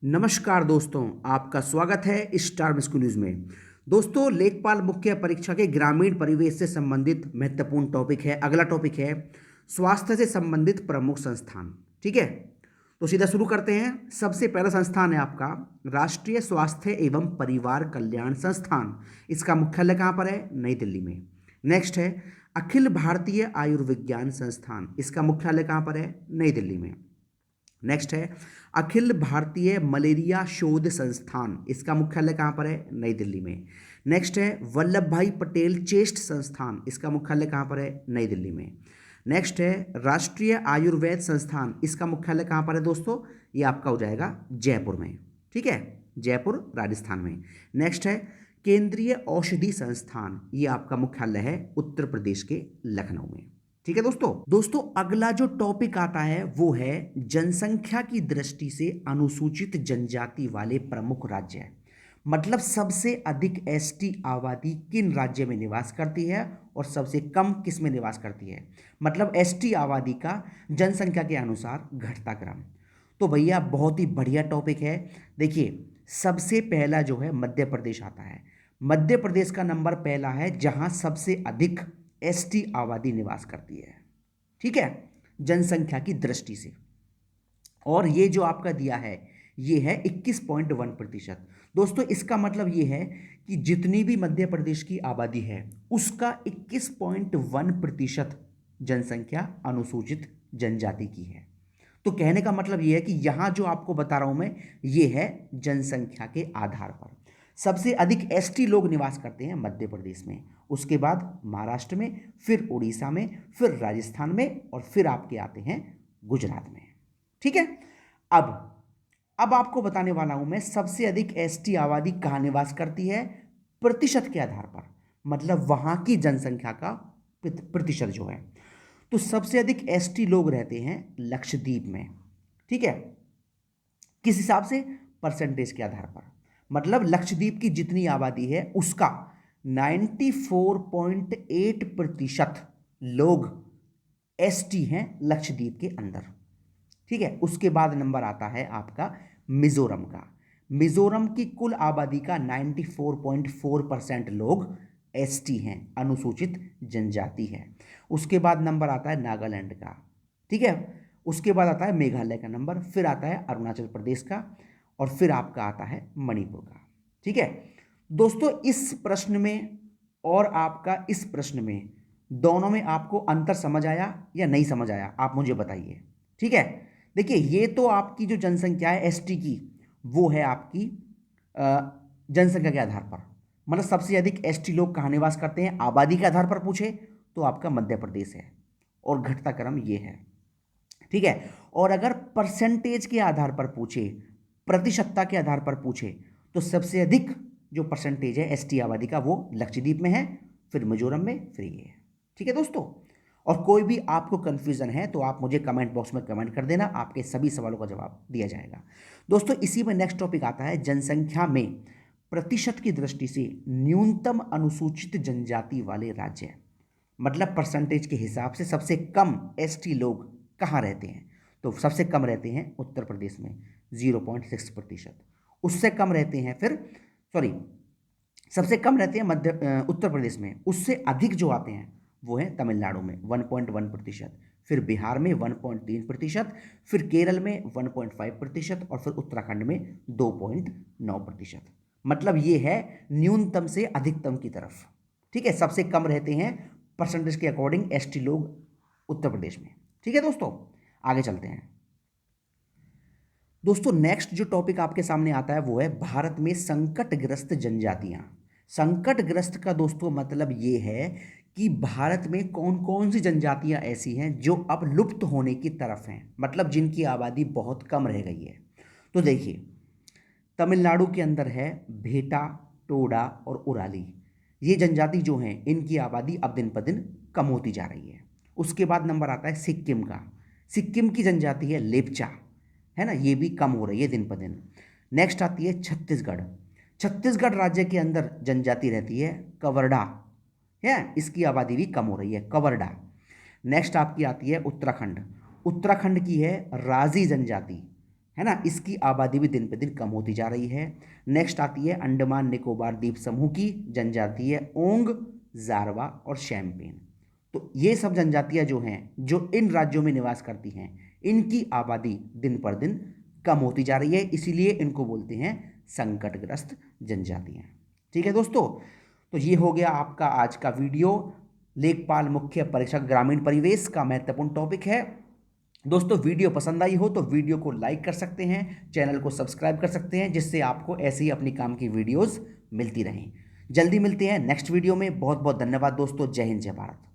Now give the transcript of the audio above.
नमस्कार दोस्तों, आपका स्वागत है स्टार स्कूल न्यूज में। दोस्तों, लेखपाल मुख्य परीक्षा के ग्रामीण परिवेश से संबंधित महत्वपूर्ण टॉपिक है। अगला टॉपिक है स्वास्थ्य से संबंधित प्रमुख संस्थान। ठीक है, तो सीधा शुरू करते हैं। सबसे पहला संस्थान है आपका राष्ट्रीय स्वास्थ्य एवं परिवार कल्याण संस्थान। इसका मुख्यालय कहाँ पर है? नई दिल्ली में। नेक्स्ट है अखिल भारतीय आयुर्विज्ञान संस्थान। इसका मुख्यालय कहाँ पर है? नई दिल्ली में। नेक्स्ट है अखिल भारतीय मलेरिया शोध संस्थान। इसका मुख्यालय कहाँ पर है? नई दिल्ली में। नेक्स्ट है वल्लभ भाई पटेल चेस्ट संस्थान। इसका मुख्यालय कहाँ पर है? नई दिल्ली में। नेक्स्ट है राष्ट्रीय आयुर्वेद संस्थान। इसका मुख्यालय कहाँ पर है दोस्तों? ये आपका हो जाएगा जयपुर में। ठीक है, जयपुर राजस्थान में। नेक्स्ट है केंद्रीय औषधि संस्थान। ये आपका मुख्यालय है उत्तर प्रदेश के लखनऊ में। ठीक है दोस्तों अगला जो टॉपिक आता है वो है जनसंख्या की दृष्टि से अनुसूचित जनजाति वाले प्रमुख राज्य है। मतलब सबसे अधिक एसटी आबादी किन राज्य में निवास करती है और सबसे कम किस में निवास करती है। मतलब एसटी आबादी का जनसंख्या के अनुसार घटता क्रम। तो भैया बहुत ही बढ़िया टॉपिक है। देखिए, सबसे पहला जो है मध्य प्रदेश आता है। मध्य प्रदेश का नंबर पहला है जहां सबसे अधिक एसटी आबादी निवास करती है। ठीक है, जनसंख्या की दृष्टि से। और ये जो आपका दिया है ये है 21.1%। दोस्तों इसका मतलब ये है कि जितनी भी मध्य प्रदेश की आबादी है उसका 21.1% जनसंख्या अनुसूचित जनजाति की है। तो कहने का मतलब ये है कि यहां जो आपको बता रहा हूं मैं, ये है जनसंख्या के आधार पर सबसे अधिक एसटी लोग निवास करते हैं मध्य प्रदेश में, उसके बाद महाराष्ट्र में, फिर उड़ीसा में, फिर राजस्थान में, और फिर आपके आते हैं गुजरात में। ठीक है, अब आपको बताने वाला हूं मैं सबसे अधिक एसटी आबादी कहां निवास करती है प्रतिशत के आधार पर। मतलब वहां की जनसंख्या का प्रतिशत जो है, तो सबसे अधिक एसटी लोग रहते हैं लक्षद्वीप में। ठीक है, किस हिसाब से? परसेंटेज के आधार पर। मतलब लक्षद्वीप की जितनी आबादी है उसका 94.8% लोग एसटी हैं लक्षद्वीप के अंदर। ठीक है, उसके बाद नंबर आता है आपका मिजोरम का। मिजोरम की कुल आबादी का 94.4% लोग एसटी हैं, अनुसूचित जनजाति है। उसके बाद नंबर आता है नागालैंड का। ठीक है, उसके बाद आता है मेघालय का नंबर, फिर आता है अरुणाचल प्रदेश का, और फिर आपका आता है मणिपुर का। ठीक है दोस्तों, इस प्रश्न में और आपका इस प्रश्न में दोनों में आपको अंतर समझ आया या नहीं समझ आया? आप मुझे बताइए। ठीक है, देखिए ये तो आपकी जो जनसंख्या है एसटी की, वो है आपकी जनसंख्या के आधार पर। मतलब सबसे अधिक एसटी लोग कहाँ निवास करते हैं आबादी के आधार पर पूछे तो आपका मध्य प्रदेश है, और घटता क्रम ये है। ठीक है, और अगर परसेंटेज के आधार पर पूछे, प्रतिशतता के आधार पर पूछे, तो सबसे अधिक जो परसेंटेज है एसटी आबादी का वो लक्षद्वीप में है, फिर मिजोरम में, फिर ये है। ठीक है दोस्तों, और कोई भी आपको कंफ्यूजन है तो आप मुझे कमेंट बॉक्स में कमेंट कर देना, आपके सभी सवालों का जवाब दिया जाएगा। दोस्तों इसी में नेक्स्ट टॉपिक आता है जनसंख्या में प्रतिशत की दृष्टि से न्यूनतम अनुसूचित जनजाति वाले राज्य। मतलब परसेंटेज के हिसाब से सबसे कम एसटी लोग कहाँ रहते हैं? तो सबसे कम रहते हैं उत्तर प्रदेश में 0.6%। उससे कम रहते हैं फिर, सॉरी, सबसे कम रहते हैं उत्तर प्रदेश में। उससे अधिक जो आते हैं वो है तमिलनाडु में 1.1%, फिर बिहार में 1.3%, फिर केरल में 1.5%, और फिर उत्तराखंड में 2.9%। मतलब ये है न्यूनतम से अधिकतम की तरफ। ठीक है, सबसे कम रहते हैं परसेंटेज के अकॉर्डिंग एसटी लोग उत्तर प्रदेश में। ठीक है दोस्तों, आगे चलते हैं। दोस्तों नेक्स्ट जो टॉपिक आपके सामने आता है वो है भारत में संकटग्रस्त जनजातियां। संकटग्रस्त का दोस्तों मतलब ये है कि भारत में कौन कौन सी जनजातियां ऐसी हैं जो अब लुप्त होने की तरफ हैं, मतलब जिनकी आबादी बहुत कम रह गई है। तो देखिए, तमिलनाडु के अंदर है भेटा, टोडा और उराली। ये जनजाति जो हैं इनकी आबादी अब दिन पर दिन कम होती जा रही है। उसके बाद नंबर आता है सिक्किम का। सिक्किम की जनजाति है लेपचा, है ना, ये भी कम हो रही है दिन पर दिन। नेक्स्ट आती है छत्तीसगढ़। छत्तीसगढ़ राज्य के अंदर जनजाति रहती है कवर्डा, है, इसकी आबादी भी कम हो रही है, कवर्डा। नेक्स्ट आपकी आती है उत्तराखंड। उत्तराखंड की है राजी जनजाति, है ना, इसकी आबादी भी दिन पे दिन कम होती जा रही है। नेक्स्ट आती है अंडमान निकोबार द्वीप समूह की जनजातीय ओंग, जारवा और शैम्पेन। तो ये सब जनजातियां जो हैं, जो इन राज्यों में निवास करती हैं, इनकी आबादी दिन पर दिन कम होती जा रही है, इसीलिए इनको बोलते हैं संकटग्रस्त जनजातियां। ठीक है दोस्तों, तो ये हो गया आपका आज का वीडियो। लेखपाल मुख्य परीक्षक ग्रामीण परिवेश का महत्वपूर्ण टॉपिक है। दोस्तों वीडियो पसंद आई हो तो वीडियो को लाइक कर सकते हैं, चैनल को सब्सक्राइब कर सकते हैं, जिससे आपको ऐसे ही अपनी काम की वीडियोस मिलती रहें। जल्दी मिलते हैं नेक्स्ट वीडियो में। बहुत बहुत धन्यवाद दोस्तों। जय हिंद, जय भारत।